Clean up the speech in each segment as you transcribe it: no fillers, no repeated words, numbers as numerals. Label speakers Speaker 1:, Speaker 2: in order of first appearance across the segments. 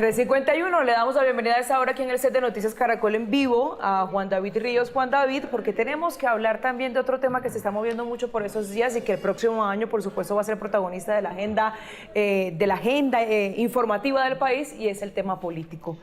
Speaker 1: 3:51, le damos la bienvenida a esta hora aquí en el set de Noticias Caracol en vivo a Juan David Ríos. Juan David, porque tenemos que hablar también de otro tema que se está moviendo mucho por esos días y que el próximo año, por supuesto, va a ser protagonista de la agenda informativa del país, y es el tema político.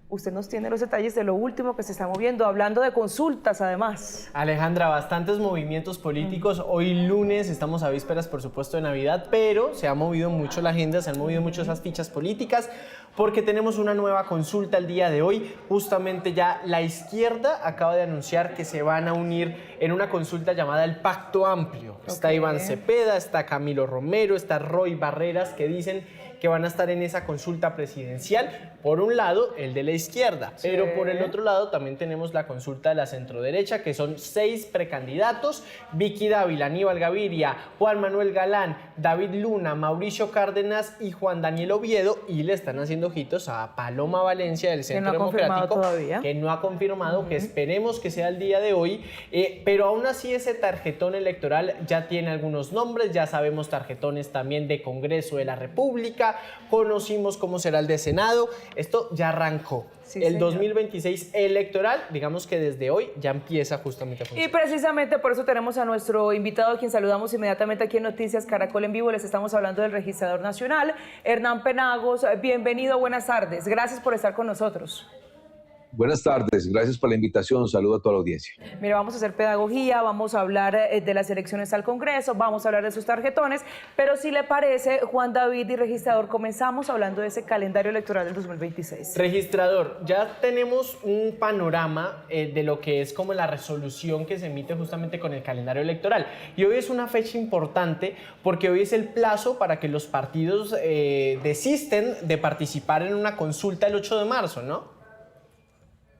Speaker 1: Usted nos tiene los detalles de lo último que se está moviendo, hablando de consultas además.
Speaker 2: Alejandra, bastantes movimientos políticos. Hoy lunes, estamos a vísperas por supuesto de Navidad, pero se ha movido mucho la agenda, se han movido mucho esas fichas políticas, porque tenemos una nueva consulta el día de hoy. Justamente ya la izquierda acaba de anunciar que se van a unir en una consulta llamada el Pacto Amplio. Está Iván Cepeda, está Camilo Romero, está Roy Barreras, que dicen que van a estar en esa consulta presidencial. Por un lado, el de la izquierda, pero por el otro lado también tenemos la consulta de la centroderecha, que son 6 precandidatos: Vicky Dávila, Aníbal Gaviria, Juan Manuel Galán, David Luna, Mauricio Cárdenas y Juan Daniel Oviedo, y le están haciendo ojitos a Paloma Valencia del Centro Democrático, que no ha confirmado, que esperemos que sea el día de hoy, pero aún así ese tarjetón electoral ya tiene algunos nombres. Ya sabemos tarjetones también de Congreso de la República, conocimos cómo será el de Senado. Esto ya arrancó. Sí, el 2026 electoral, digamos que desde hoy ya empieza justamente a funcionar.
Speaker 1: Y precisamente por eso tenemos a nuestro invitado, a quien saludamos inmediatamente aquí en Noticias Caracol en vivo. Les estamos hablando del registrador nacional, Hernán Penagos. Bienvenido, buenas tardes. Gracias por estar con nosotros.
Speaker 3: Buenas tardes, gracias por la invitación, saludo a toda la audiencia.
Speaker 1: Mira, vamos a hacer pedagogía, vamos a hablar de las elecciones al Congreso, vamos a hablar de sus tarjetones, pero si le parece, Juan David y registrador, comenzamos hablando de ese calendario electoral del 2026.
Speaker 2: Registrador, ya tenemos un panorama de lo que es como la resolución que se emite justamente con el calendario electoral, y hoy es una fecha importante porque hoy es el plazo para que los partidos desisten de participar en una consulta el 8 de marzo, ¿no?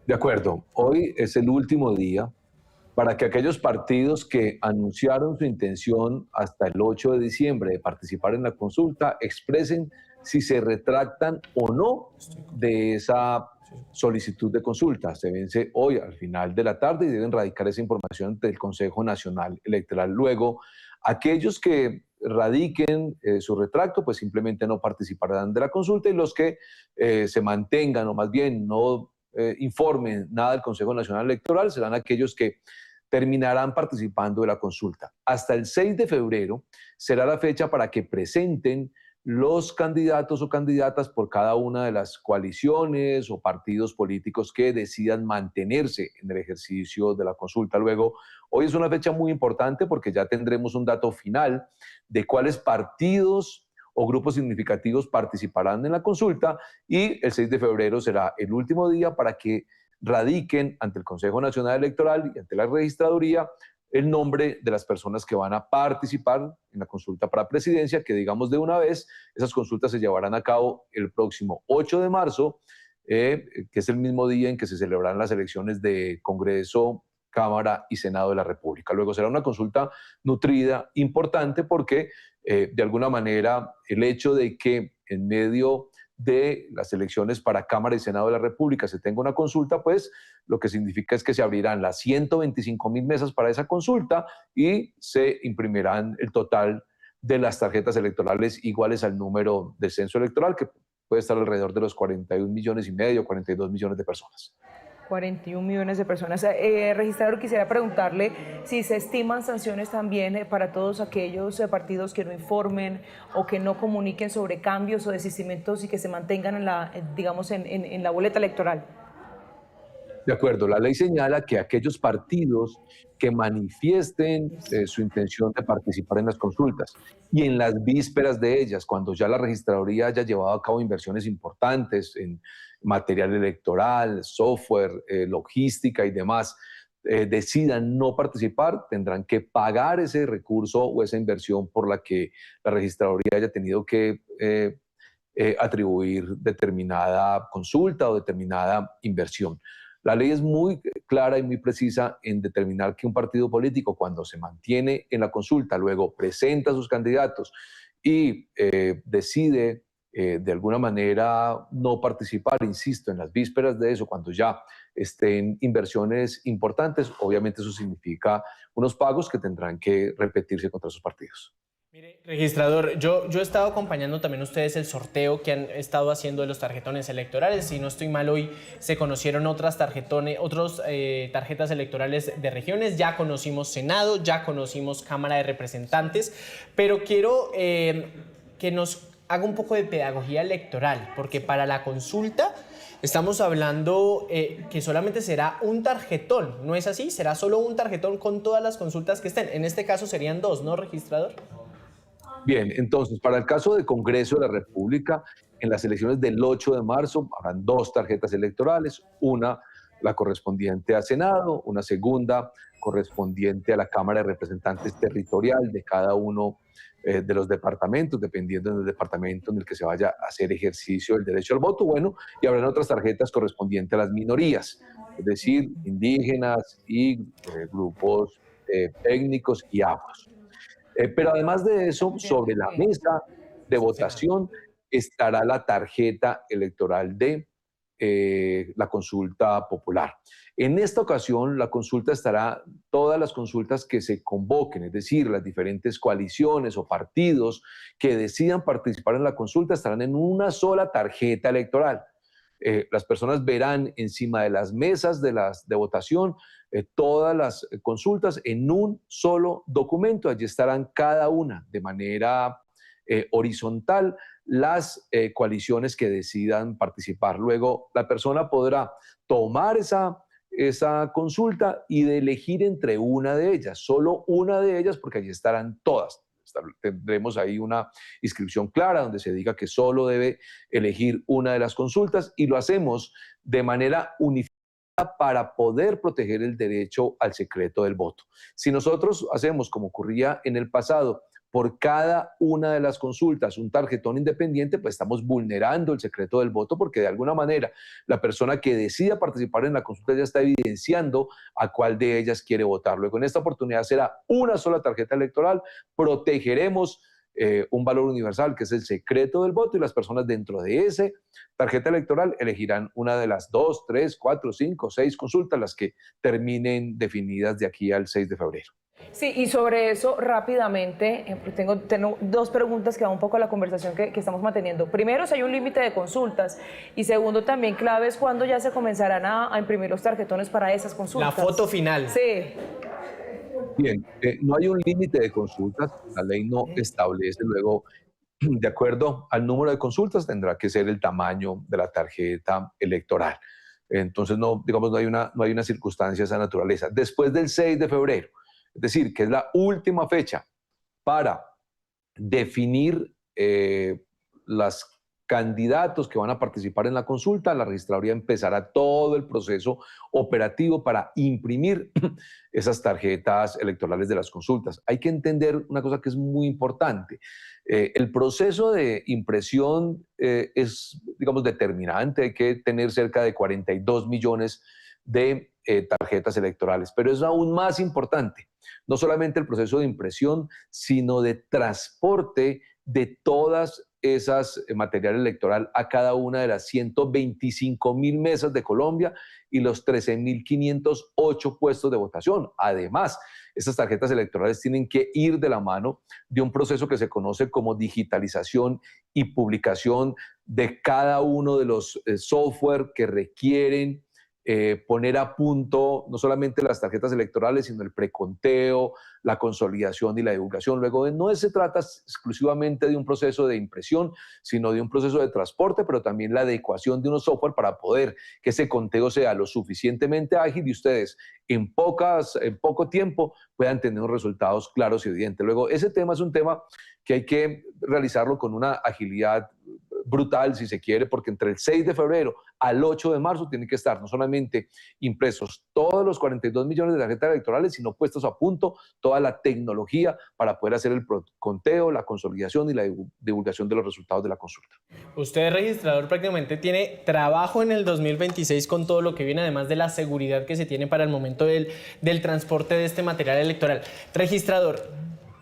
Speaker 3: De acuerdo, hoy es el último día para que aquellos partidos que anunciaron su intención hasta el 8 de diciembre de participar en la consulta expresen si se retractan o no de esa solicitud de consulta. Se vence hoy al final de la tarde y deben radicar esa información del Consejo Nacional Electoral. Luego, aquellos que radiquen su retracto, pues simplemente no participarán de la consulta, y los que se mantengan, o más bien no informen nada del Consejo Nacional Electoral, serán aquellos que terminarán participando de la consulta. Hasta el 6 de febrero será la fecha para que presenten los candidatos o candidatas por cada una de las coaliciones o partidos políticos que decidan mantenerse en el ejercicio de la consulta. Luego, hoy es una fecha muy importante porque ya tendremos un dato final de cuáles partidos o grupos significativos participarán en la consulta, y el 6 de febrero será el último día para que radiquen ante el Consejo Nacional Electoral y ante la registraduría el nombre de las personas que van a participar en la consulta para presidencia, que digamos de una vez, esas consultas se llevarán a cabo el próximo 8 de marzo, que es el mismo día en que se celebrarán las elecciones de Congreso, Cámara y Senado de la República. Luego será una consulta nutrida, importante, porque de alguna manera el hecho de que en medio de las elecciones para Cámara y Senado de la República se tenga una consulta, pues lo que significa es que se abrirán las 125.000 mesas para esa consulta y se imprimirán el total de las tarjetas electorales iguales al número del censo electoral, que puede estar alrededor de los 41,5 millones, 42 millones de personas.
Speaker 1: 41 millones de personas. Registrador, quisiera preguntarle si se estiman sanciones también para todos aquellos partidos que no informen o que no comuniquen sobre cambios o desistimientos y que se mantengan en la boleta electoral.
Speaker 3: De acuerdo, la ley señala que aquellos partidos que manifiesten su intención de participar en las consultas y en las vísperas de ellas, cuando ya la registraduría haya llevado a cabo inversiones importantes en material electoral, software, logística y demás, decidan no participar, tendrán que pagar ese recurso o esa inversión por la que la registraduría haya tenido que atribuir determinada consulta o determinada inversión. La ley es muy clara y muy precisa en determinar que un partido político, cuando se mantiene en la consulta, luego presenta a sus candidatos y decide de alguna manera no participar, insisto, en las vísperas de eso, cuando ya estén inversiones importantes, obviamente eso significa unos pagos que tendrán que repetirse contra esos partidos.
Speaker 2: Mire, registrador, yo he estado acompañando también ustedes el sorteo que han estado haciendo de los tarjetones electorales. Si no estoy mal, hoy se conocieron otras tarjetas electorales de regiones. Ya conocimos Senado, ya conocimos Cámara de Representantes, pero quiero que nos haga un poco de pedagogía electoral, porque para la consulta estamos hablando que solamente será un tarjetón, ¿no es así? Será solo un tarjetón con todas las consultas que estén. En este caso serían dos, ¿no, registrador?
Speaker 3: Bien, entonces, para el caso del Congreso de la República, en las elecciones del 8 de marzo habrán dos tarjetas electorales, una la correspondiente a Senado, una segunda correspondiente a la Cámara de Representantes territorial de cada uno de los departamentos, dependiendo del departamento en el que se vaya a hacer ejercicio del derecho al voto. Bueno, y habrán otras tarjetas correspondientes a las minorías, es decir, indígenas y grupos étnicos y afros. Pero además de eso, sobre la mesa de votación estará la tarjeta electoral de la consulta popular. En esta ocasión, la consulta estará, todas las consultas que se convoquen, es decir, las diferentes coaliciones o partidos que decidan participar en la consulta estarán en una sola tarjeta electoral. Las personas verán encima de las mesas de votación todas las consultas en un solo documento. Allí estarán cada una de manera horizontal las coaliciones que decidan participar. Luego la persona podrá tomar esa consulta y de elegir entre una de ellas, solo una de ellas, porque allí estarán todas. Tendremos ahí una inscripción clara donde se diga que solo debe elegir una de las consultas, y lo hacemos de manera unificada para poder proteger el derecho al secreto del voto. Si nosotros hacemos, como ocurría en el pasado, por cada una de las consultas un tarjetón independiente, pues estamos vulnerando el secreto del voto, porque de alguna manera la persona que decida participar en la consulta ya está evidenciando a cuál de ellas quiere votar. Luego, en esta oportunidad será una sola tarjeta electoral, protegeremos un valor universal que es el secreto del voto, y las personas dentro de esa tarjeta electoral elegirán una de las 2, 3, 4, 5, 6 consultas, las que terminen definidas de aquí al 6 de febrero.
Speaker 1: Sí, y sobre eso rápidamente, tengo dos preguntas que van un poco a la conversación que estamos manteniendo. Primero, si hay un límite de consultas, y segundo, también clave es cuándo ya se comenzarán a imprimir los tarjetones para esas consultas.
Speaker 2: La foto final.
Speaker 1: Sí.
Speaker 3: Bien, no hay un límite de consultas, la ley no establece. Luego, de acuerdo al número de consultas, tendrá que ser el tamaño de la tarjeta electoral. Entonces, no, digamos, no hay una circunstancia de esa naturaleza. Después del 6 de febrero, es decir, que es la última fecha para definir los candidatos que van a participar en la consulta, la registraduría empezará todo el proceso operativo para imprimir esas tarjetas electorales de las consultas. Hay que entender una cosa que es muy importante. El proceso de impresión es, digamos, determinante. Hay que tener cerca de 42 millones de tarjetas electorales, pero es aún más importante no solamente el proceso de impresión, sino de transporte de todas esas material electoral a cada una de las 125.000 mesas de Colombia y los 13.508 puestos de votación. Además, estas tarjetas electorales tienen que ir de la mano de un proceso que se conoce como digitalización y publicación de cada uno de los software que requieren poner a punto no solamente las tarjetas electorales, sino el preconteo, la consolidación y la divulgación. Luego, no se trata exclusivamente de un proceso de impresión, sino de un proceso de transporte, pero también la adecuación de unos software para poder que ese conteo sea lo suficientemente ágil y ustedes en poco tiempo puedan tener unos resultados claros y evidentes. Luego, ese tema es un tema que hay que realizarlo con una agilidad brutal, si se quiere, porque entre el 6 de febrero al 8 de marzo tienen que estar no solamente impresos todos los 42 millones de tarjetas electorales, sino puestos a punto toda la tecnología para poder hacer el conteo, la consolidación y la divulgación de los resultados de la consulta.
Speaker 2: Usted, registrador, prácticamente tiene trabajo en el 2026 con todo lo que viene, además de la seguridad que se tiene para el momento del transporte de este material electoral. Registrador,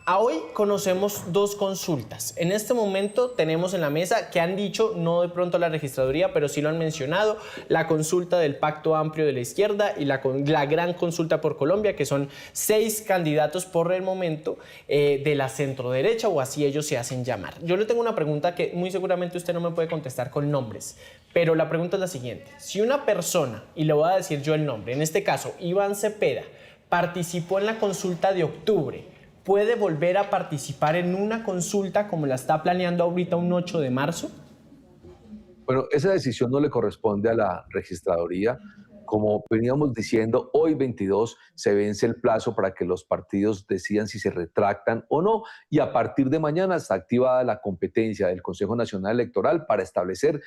Speaker 2: A hoy conocemos dos consultas. En este momento tenemos en la mesa que han dicho, no de pronto la registraduría, pero sí lo han mencionado, la consulta del Pacto Amplio de la Izquierda y la gran consulta por Colombia, que son 6 candidatos por el momento de la centroderecha, o así ellos se hacen llamar. Yo le tengo una pregunta que muy seguramente usted no me puede contestar con nombres, pero la pregunta es la siguiente. Si una persona, y le voy a decir yo el nombre, en este caso Iván Cepeda, participó en la consulta de octubre, ¿puede volver a participar en una consulta como la está planeando ahorita un 8 de marzo?
Speaker 3: Bueno, esa decisión no le corresponde a la registraduría. Como veníamos diciendo, hoy 22 se vence el plazo para que los partidos decidan si se retractan o no, y a partir de mañana está activada la competencia del Consejo Nacional Electoral para establecer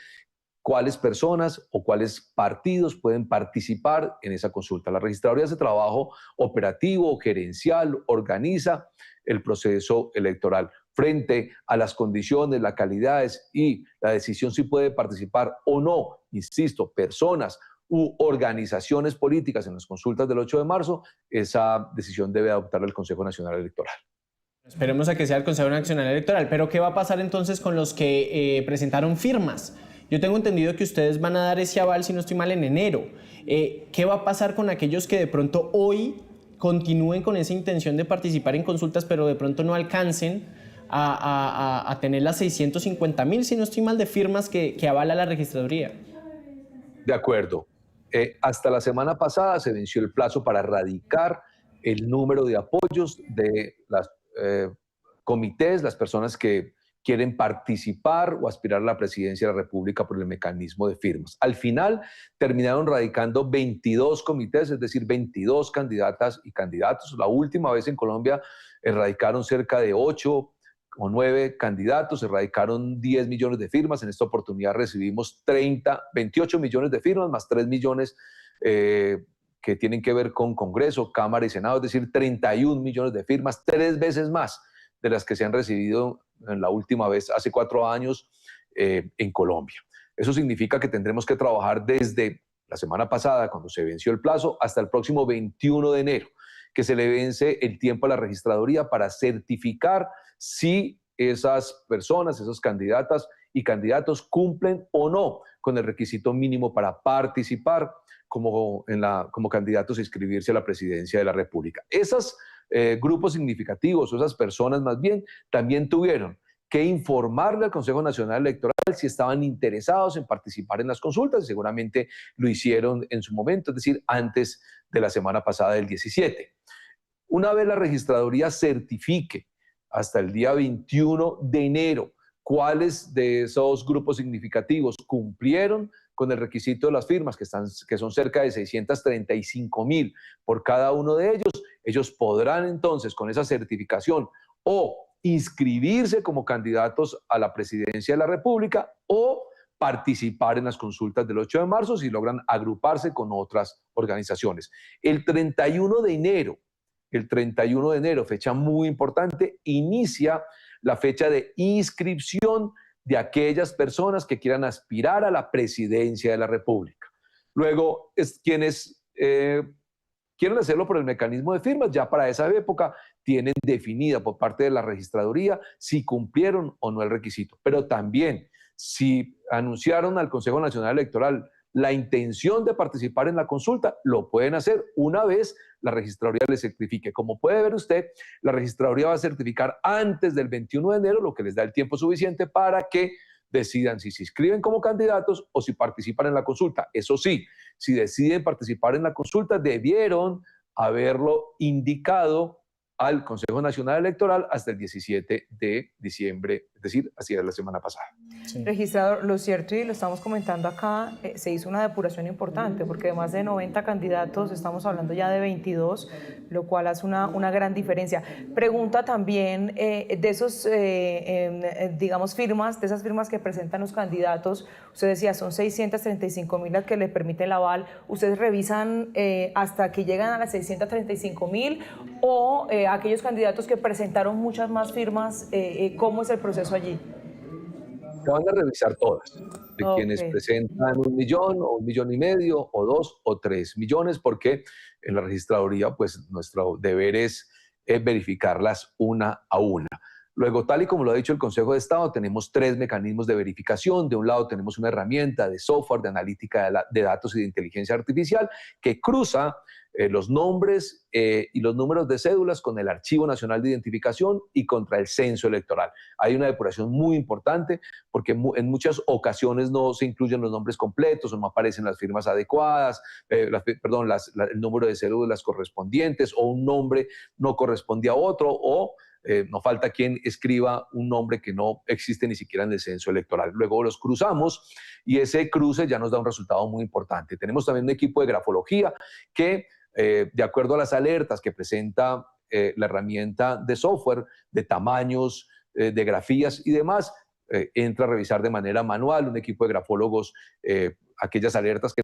Speaker 3: cuáles personas o cuáles partidos pueden participar en esa consulta. La registraduría hace trabajo operativo, gerencial, organiza el proceso electoral frente a las condiciones, las calidades y la decisión si puede participar o no, insisto, personas u organizaciones políticas en las consultas del 8 de marzo, esa decisión debe adoptarla el Consejo Nacional Electoral.
Speaker 2: Esperemos a que sea el Consejo Nacional Electoral, pero ¿qué va a pasar entonces con los que presentaron firmas? Yo tengo entendido que ustedes van a dar ese aval, si no estoy mal, en enero. ¿Qué va a pasar con aquellos que de pronto hoy continúen con esa intención de participar en consultas, pero de pronto no alcancen a tener las 650.000, si no estoy mal, de firmas que avala la registraduría?
Speaker 3: De acuerdo. Hasta la semana pasada se venció el plazo para radicar el número de apoyos de las comités, las personas que quieren participar o aspirar a la presidencia de la República por el mecanismo de firmas. Al final terminaron radicando 22 comités, es decir, 22 candidatas y candidatos. La última vez en Colombia radicaron cerca de 8 o 9 candidatos, se radicaron 10 millones de firmas. En esta oportunidad recibimos 28 millones de firmas, más 3 millones que tienen que ver con Congreso, Cámara y Senado, es decir, 31 millones de firmas, 3 veces más de las que se han recibido en la última vez hace 4 años en Colombia. Eso significa que tendremos que trabajar desde la semana pasada, cuando se venció el plazo, hasta el próximo 21 de enero, que se le vence el tiempo a la registraduría para certificar si esas personas, esas candidatas y candidatos cumplen o no con el requisito mínimo para participar como candidatos a inscribirse a la presidencia de la República. Esos grupos significativos, o esas personas más bien, también tuvieron que informarle al Consejo Nacional Electoral si estaban interesados en participar en las consultas, y seguramente lo hicieron en su momento, es decir, antes de la semana pasada del 17. Una vez la registraduría certifique hasta el día 21 de enero cuáles de esos grupos significativos cumplieron con el requisito de las firmas, que son cerca de 635.000 por cada uno de ellos, ellos podrán entonces con esa certificación o inscribirse como candidatos a la presidencia de la República o participar en las consultas del 8 de marzo si logran agruparse con otras organizaciones. El 31 de enero, fecha muy importante, inicia la fecha de inscripción de aquellas personas que quieran aspirar a la presidencia de la República. Luego, quienes quieren hacerlo por el mecanismo de firmas, ya para esa época tienen definida por parte de la registraduría si cumplieron o no el requisito. Pero también, si anunciaron al Consejo Nacional Electoral la intención de participar en la consulta, lo pueden hacer una vez la registraduría les certifique. Como puede ver usted, la registraduría va a certificar antes del 21 de enero, lo que les da el tiempo suficiente para que decidan si se inscriben como candidatos o si participan en la consulta. Eso sí, si deciden participar en la consulta, debieron haberlo indicado al Consejo Nacional Electoral hasta el 17 de diciembre, es decir, así era la semana pasada.
Speaker 1: Sí. Registrador, lo cierto, y lo estamos comentando acá, se hizo una depuración importante, porque de más de 90 candidatos estamos hablando ya de 22, lo cual hace una gran diferencia. Pregunta también de esos, digamos, firmas, de esas firmas que presentan los candidatos, usted decía, son 635.000 las que le permiten el aval. ¿Ustedes revisan hasta que llegan a las 635.000 o aquellos candidatos que presentaron muchas más firmas, cómo es el proceso allí?
Speaker 3: Se van a revisar todas, de quienes presentan 1 millón o 1,5 millones o 2 o 3 millones, porque en la registraduría pues nuestro deber es verificarlas una a una. Luego, tal y como lo ha dicho el Consejo de Estado, tenemos 3 mecanismos de verificación. De un lado tenemos una herramienta de software, de analítica de datos y de inteligencia artificial que cruza los nombres y los números de cédulas con el Archivo Nacional de Identificación y contra el censo electoral. Hay una depuración muy importante porque en muchas ocasiones no se incluyen los nombres completos o no aparecen las firmas adecuadas, el número de cédulas correspondientes, o un nombre no corresponde a otro, o no falta quien escriba un nombre que no existe ni siquiera en el censo electoral. Luego los cruzamos y ese cruce ya nos da un resultado muy importante. Tenemos también un equipo de grafología que, de acuerdo a las alertas que presenta la herramienta de software, de tamaños, de grafías y demás, entra a revisar de manera manual un equipo de grafólogos aquellas alertas que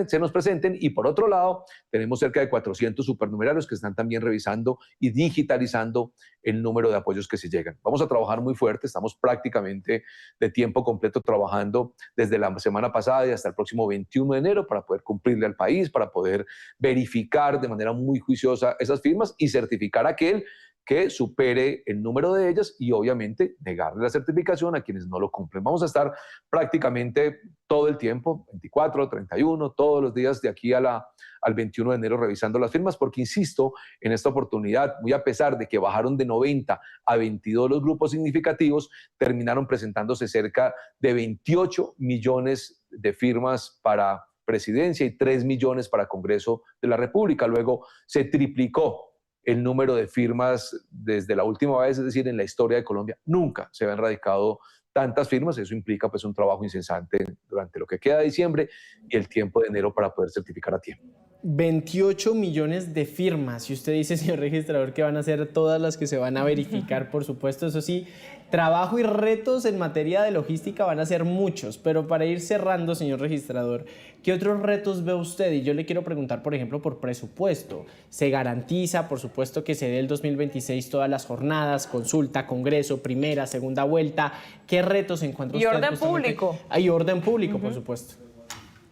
Speaker 3: se nos presenten, y por otro lado tenemos cerca de 400 supernumerarios que están también revisando y digitalizando el número de apoyos que se llegan. Vamos a trabajar muy fuerte, estamos prácticamente de tiempo completo trabajando desde la semana pasada y hasta el próximo 21 de enero para poder cumplirle al país, para poder verificar de manera muy juiciosa esas firmas y certificar a aquel que supere el número de ellas y obviamente negarle la certificación a quienes no lo cumplen. Vamos a estar prácticamente todo el tiempo, 24, 31, todos los días de aquí al 21 de enero revisando las firmas, porque insisto, en esta oportunidad, muy a pesar de que bajaron de 90 a 22 los grupos significativos, terminaron presentándose cerca de 28 millones de firmas para presidencia y 3 millones para Congreso de la República. Luego se triplicó el número de firmas desde la última vez, es decir, en la historia de Colombia nunca se habían radicado tantas firmas. Eso implica pues un trabajo incesante durante lo que queda de diciembre y el tiempo de enero para poder certificar a tiempo.
Speaker 2: 28 millones de firmas, y usted dice, señor registrador, que van a ser todas las que se van a verificar, por supuesto. Eso sí, trabajo y retos en materia de logística van a ser muchos, pero para ir cerrando, señor registrador, ¿qué otros retos ve usted? Y yo le quiero preguntar, por ejemplo, por presupuesto. ¿Se garantiza, por supuesto, que se dé el 2026 todas las jornadas, consulta, congreso, primera, segunda vuelta? ¿Qué retos encuentra usted?
Speaker 1: Y orden público.
Speaker 2: Hay orden público, por supuesto.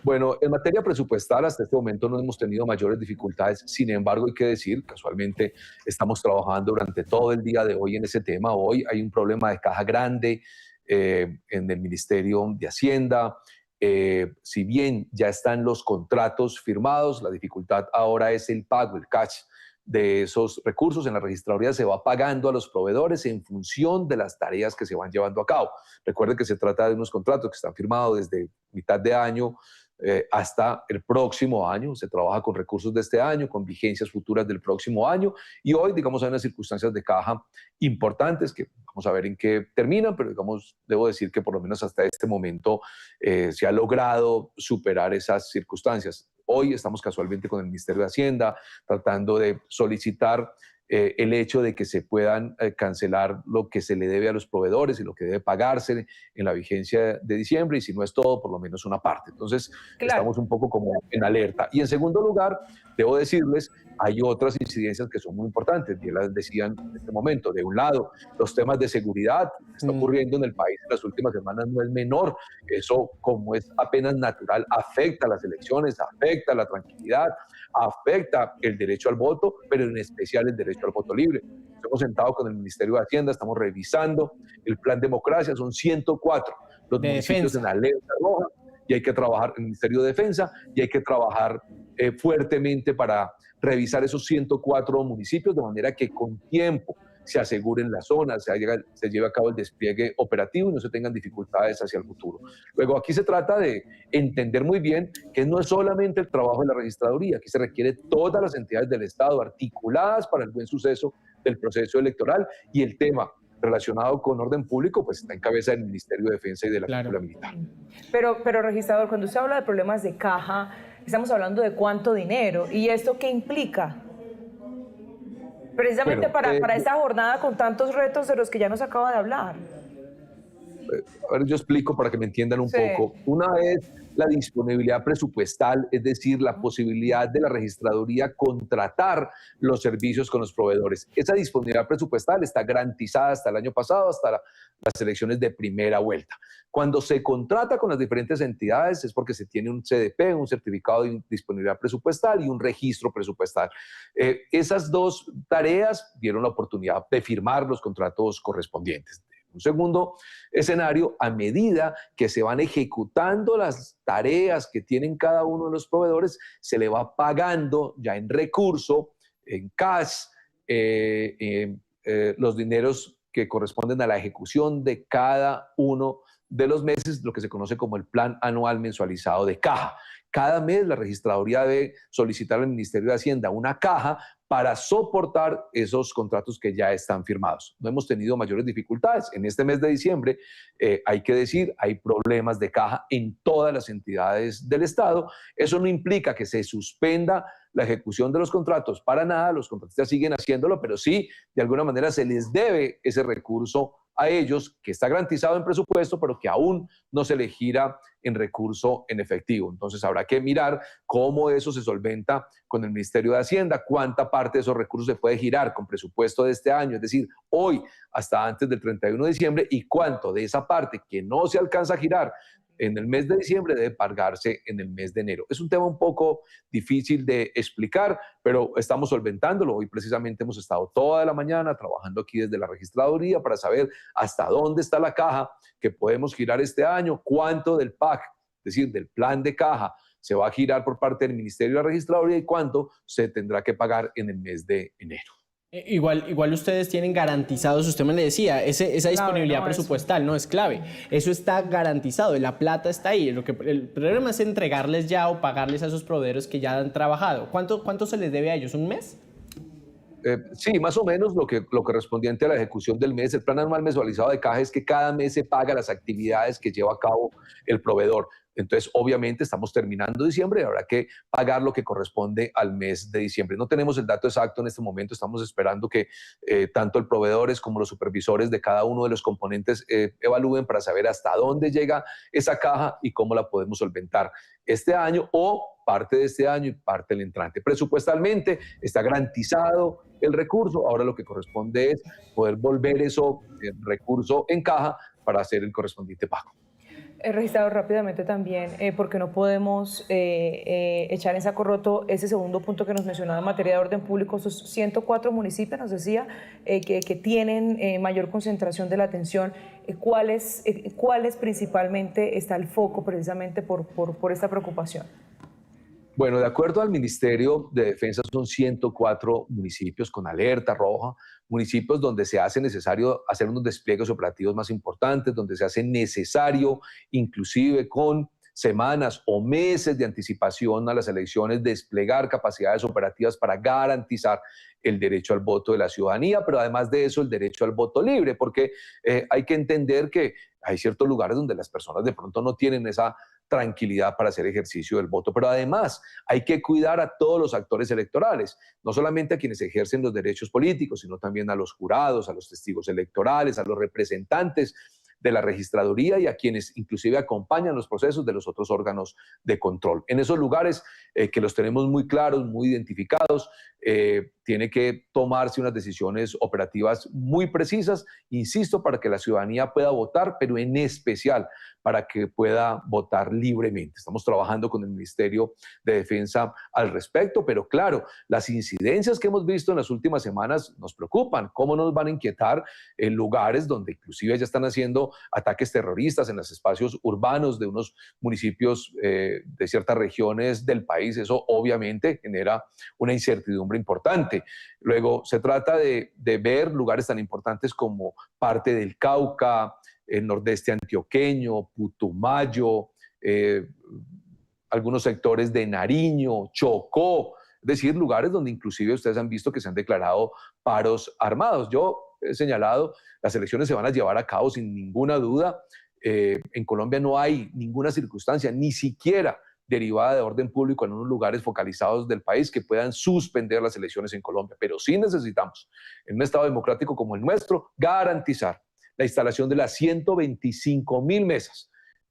Speaker 3: Bueno, en materia presupuestal hasta este momento no hemos tenido mayores dificultades. Sin embargo, hay que decir, casualmente estamos trabajando durante todo el día de hoy en ese tema. Hoy hay un problema de caja grande en el Ministerio de Hacienda. Si bien ya están los contratos firmados, la dificultad ahora es el pago, el cash de esos recursos. En la registraduría se va pagando a los proveedores en función de las tareas que se van llevando a cabo. Recuerden que se trata de unos contratos que están firmados desde mitad de año hasta el próximo año. Se trabaja con recursos de este año, con vigencias futuras del próximo año, y hoy, digamos, hay unas circunstancias de caja importantes que vamos a ver en qué terminan, pero digamos, debo decir que por lo menos hasta este momento se ha logrado superar esas circunstancias. Hoy estamos casualmente con el Ministerio de Hacienda tratando de solicitar el hecho de que se puedan cancelar lo que se le debe a los proveedores y lo que debe pagarse en la vigencia de diciembre, y si no es todo, por lo menos una parte. Entonces, estamos un poco como en alerta. Y en segundo lugar, debo decirles, hay otras incidencias que son muy importantes, bien las decían en este momento. De un lado, los temas de seguridad que está ocurriendo en el país en las últimas semanas no es menor. Eso, como es apenas natural, afecta a las elecciones, afecta a la tranquilidad, afecta el derecho al voto, pero en especial el derecho al voto libre. Nos hemos sentado con el Ministerio de Hacienda, estamos revisando el plan Democracia, son 104 los municipios en alerta roja, y hay que trabajar en el Ministerio de Defensa, y hay que trabajar fuertemente para revisar esos 104 municipios de manera que con tiempo se aseguren las zonas, se lleve a cabo el despliegue operativo y no se tengan dificultades hacia el futuro. Luego, aquí se trata de entender muy bien que no es solamente el trabajo de la registraduría, aquí se requiere todas las entidades del Estado articuladas para el buen suceso del proceso electoral, y el tema relacionado con orden público pues está en cabeza del Ministerio de Defensa y de la Cúpula Militar.
Speaker 1: Pero registrador, cuando usted habla de problemas de caja, estamos hablando de cuánto dinero, ¿y esto qué implica? Precisamente para esta jornada con tantos retos de los que ya nos acaba de hablar.
Speaker 3: A ver, yo explico para que me entiendan un
Speaker 1: Sí.
Speaker 3: poco. Una es la disponibilidad presupuestal, es decir, la posibilidad de la registraduría contratar los servicios con los proveedores. Esa disponibilidad presupuestal está garantizada hasta el año pasado, hasta las elecciones de primera vuelta. Cuando se contrata con las diferentes entidades es porque se tiene un CDP, un certificado de disponibilidad presupuestal y un registro presupuestal. Esas dos tareas dieron la oportunidad de firmar los contratos correspondientes. Un segundo escenario, a medida que se van ejecutando las tareas que tienen cada uno de los proveedores, se le va pagando ya en recurso, en cash, los dineros que corresponden a la ejecución de cada uno de los meses, lo que se conoce como el plan anual mensualizado de caja. Cada mes la registraduría debe solicitar al Ministerio de Hacienda una caja para soportar esos contratos que ya están firmados. No hemos tenido mayores dificultades. En este mes de diciembre, hay que decir, hay problemas de caja en todas las entidades del Estado. Eso no implica que se suspenda la ejecución de los contratos, para nada, los contratistas siguen haciéndolo, pero sí, de alguna manera se les debe ese recurso a ellos, que está garantizado en presupuesto, pero que aún no se le gira en recurso en efectivo. Entonces habrá que mirar cómo eso se solventa con el Ministerio de Hacienda, cuánta parte de esos recursos se puede girar con presupuesto de este año, es decir, hoy hasta antes del 31 de diciembre, y cuánto de esa parte que no se alcanza a girar en el mes de diciembre debe pagarse en el mes de enero. Es un tema un poco difícil de explicar, pero estamos solventándolo. Hoy precisamente hemos estado toda la mañana trabajando aquí desde la registraduría para saber hasta dónde está la caja que podemos girar este año, cuánto del PAC, es decir, del plan de caja, se va a girar por parte del Ministerio de la Registraduría y cuánto se tendrá que pagar en el mes de enero.
Speaker 2: Igual ustedes tienen garantizados, usted me le decía, esa disponibilidad
Speaker 1: ¿no?
Speaker 2: presupuestal no es clave. Eso está garantizado, la plata está ahí. El problema es entregarles ya o pagarles a esos proveedores que ya han trabajado. ¿Cuánto se les debe a ellos? ¿Un mes?
Speaker 3: Sí, más o menos lo correspondiente a la ejecución del mes. El plan anual mensualizado de caja es que cada mes se paga las actividades que lleva a cabo el proveedor. Entonces, obviamente, estamos terminando diciembre y habrá que pagar lo que corresponde al mes de diciembre. No tenemos el dato exacto en este momento. Estamos esperando que tanto el proveedores como los supervisores de cada uno de los componentes evalúen para saber hasta dónde llega esa caja y cómo la podemos solventar este año o parte de este año y parte del entrante. Presupuestalmente está garantizado el recurso. Ahora lo que corresponde es poder volver eso, el recurso en caja, para hacer el correspondiente pago.
Speaker 1: He registrado rápidamente también, porque no podemos echar en saco roto ese segundo punto que nos mencionaba en materia de orden público, esos 104 municipios, nos decía, que tienen mayor concentración de la atención. ¿Cuáles principalmente está el foco precisamente por esta preocupación?
Speaker 3: Bueno, de acuerdo al Ministerio de Defensa, son 104 municipios con alerta roja, municipios donde se hace necesario hacer unos despliegues operativos más importantes, donde se hace necesario, inclusive con semanas o meses de anticipación a las elecciones, desplegar capacidades operativas para garantizar el derecho al voto de la ciudadanía, pero además de eso el derecho al voto libre, porque hay que entender que hay ciertos lugares donde las personas de pronto no tienen esa tranquilidad para hacer ejercicio del voto, pero además hay que cuidar a todos los actores electorales, no solamente a quienes ejercen los derechos políticos, sino también a los jurados, a los testigos electorales, a los representantes de la registraduría y a quienes inclusive acompañan los procesos de los otros órganos de control. En esos lugares que los tenemos muy claros, muy identificados, tiene que tomarse unas decisiones operativas muy precisas, insisto, para que la ciudadanía pueda votar, pero en especial para que pueda votar libremente. Estamos trabajando con el Ministerio de Defensa al respecto, pero claro, las incidencias que hemos visto en las últimas semanas nos preocupan. ¿Cómo nos van a inquietar en lugares donde inclusive ya están haciendo ataques terroristas en los espacios urbanos de unos municipios de ciertas regiones del país? Eso obviamente genera una incertidumbre importante. Luego, se trata de ver lugares tan importantes como parte del Cauca, el nordeste antioqueño, Putumayo, algunos sectores de Nariño, Chocó, es decir, lugares donde inclusive ustedes han visto que se han declarado paros armados. Yo he señalado, las elecciones se van a llevar a cabo sin ninguna duda. En Colombia no hay ninguna circunstancia, ni siquiera derivada de orden público en unos lugares focalizados del país que puedan suspender las elecciones en Colombia. Pero sí necesitamos, en un Estado democrático como el nuestro, garantizar la instalación de las 125.000 mesas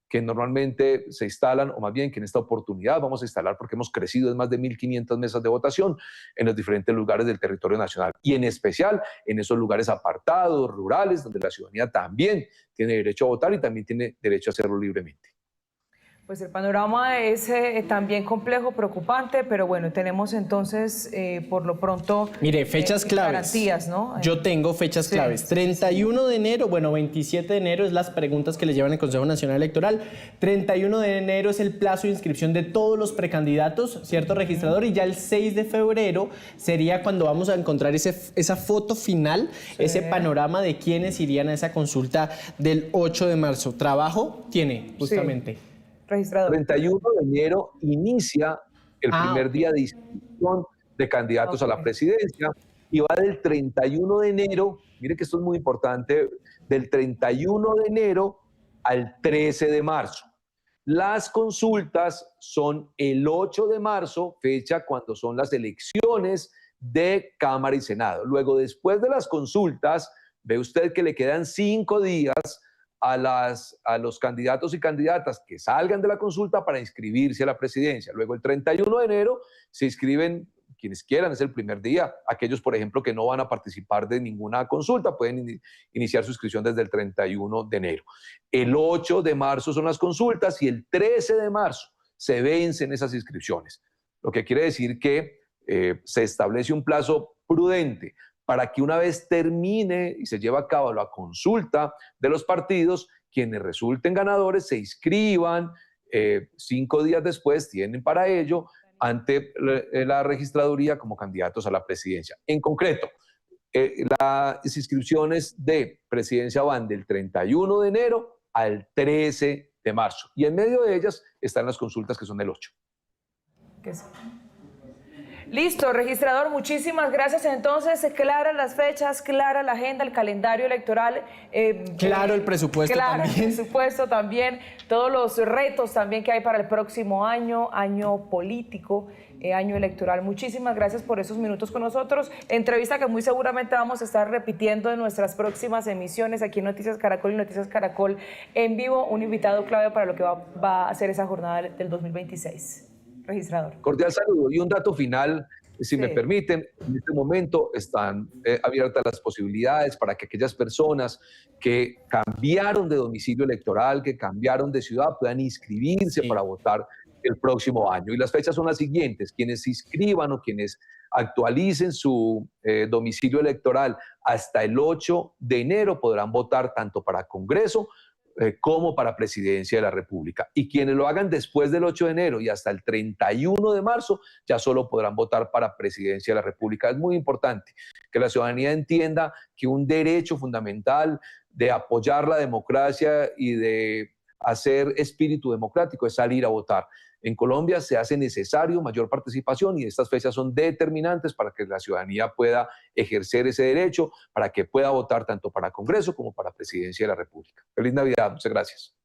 Speaker 3: que normalmente se instalan, o más bien que en esta oportunidad vamos a instalar porque hemos crecido en más de 1.500 mesas de votación en los diferentes lugares del territorio nacional y en especial en esos lugares apartados, rurales, donde la ciudadanía también tiene derecho a votar y también tiene derecho a hacerlo libremente.
Speaker 1: Pues el panorama es también complejo, preocupante, pero bueno, tenemos entonces por lo pronto
Speaker 2: mire, fechas claves.
Speaker 1: Garantías, ¿no?
Speaker 2: Yo tengo fechas claves. 31 de enero, bueno, 27 de enero es las preguntas que le llevan el Consejo Nacional Electoral. 31 de enero es el plazo de inscripción de todos los precandidatos, ¿cierto, registrador? Y ya el 6 de febrero sería cuando vamos a encontrar esa foto final, ese panorama de quiénes irían a esa consulta del 8 de marzo. Trabajo tiene, justamente.
Speaker 1: Sí. Registrador.
Speaker 3: 31 de enero inicia el primer día de inscripción de candidatos a la presidencia y va del 31 de enero, mire que esto es muy importante, del 31 de enero al 13 de marzo. Las consultas son el 8 de marzo, fecha cuando son las elecciones de Cámara y Senado. Luego, después de las consultas, ve usted que le quedan 5 días a los candidatos y candidatas que salgan de la consulta para inscribirse a la presidencia. Luego el 31 de enero se inscriben quienes quieran, es el primer día. Aquellos, por ejemplo, que no van a participar de ninguna consulta pueden iniciar su inscripción desde el 31 de enero. El 8 de marzo son las consultas y el 13 de marzo se vencen esas inscripciones. Lo que quiere decir que se establece un plazo prudente para que una vez termine y se lleve a cabo la consulta de los partidos, quienes resulten ganadores se inscriban, 5 días después tienen para ello ante la registraduría como candidatos a la presidencia. En concreto, las inscripciones de presidencia van del 31 de enero al 13 de marzo y en medio de ellas están las consultas que son del 8.
Speaker 1: Listo, registrador, muchísimas gracias. Entonces, claras las fechas, clara la agenda, el calendario electoral.
Speaker 2: Claro, el presupuesto
Speaker 1: claro,
Speaker 2: también.
Speaker 1: El presupuesto también, todos los retos también que hay para el próximo año, año político, año electoral. Muchísimas gracias por esos minutos con nosotros. Entrevista que muy seguramente vamos a estar repitiendo en nuestras próximas emisiones aquí en Noticias Caracol y Noticias Caracol en vivo. Un invitado clave para lo que va a ser esa jornada del 2026. Registrador.
Speaker 3: Cordial saludo. Y un dato final, si me permiten, en este momento están abiertas las posibilidades para que aquellas personas que cambiaron de domicilio electoral, que cambiaron de ciudad, puedan inscribirse para votar el próximo año. Y las fechas son las siguientes: quienes se inscriban o quienes actualicen su domicilio electoral hasta el 8 de enero podrán votar tanto para Congreso como para Presidencia de la República. Y quienes lo hagan después del 8 de enero y hasta el 31 de marzo, ya solo podrán votar para Presidencia de la República. Es muy importante que la ciudadanía entienda que un derecho fundamental de apoyar la democracia y de hacer espíritu democrático es salir a votar. En Colombia se hace necesario mayor participación y estas fechas son determinantes para que la ciudadanía pueda ejercer ese derecho, para que pueda votar tanto para Congreso como para Presidencia de la República. Feliz Navidad, muchas gracias.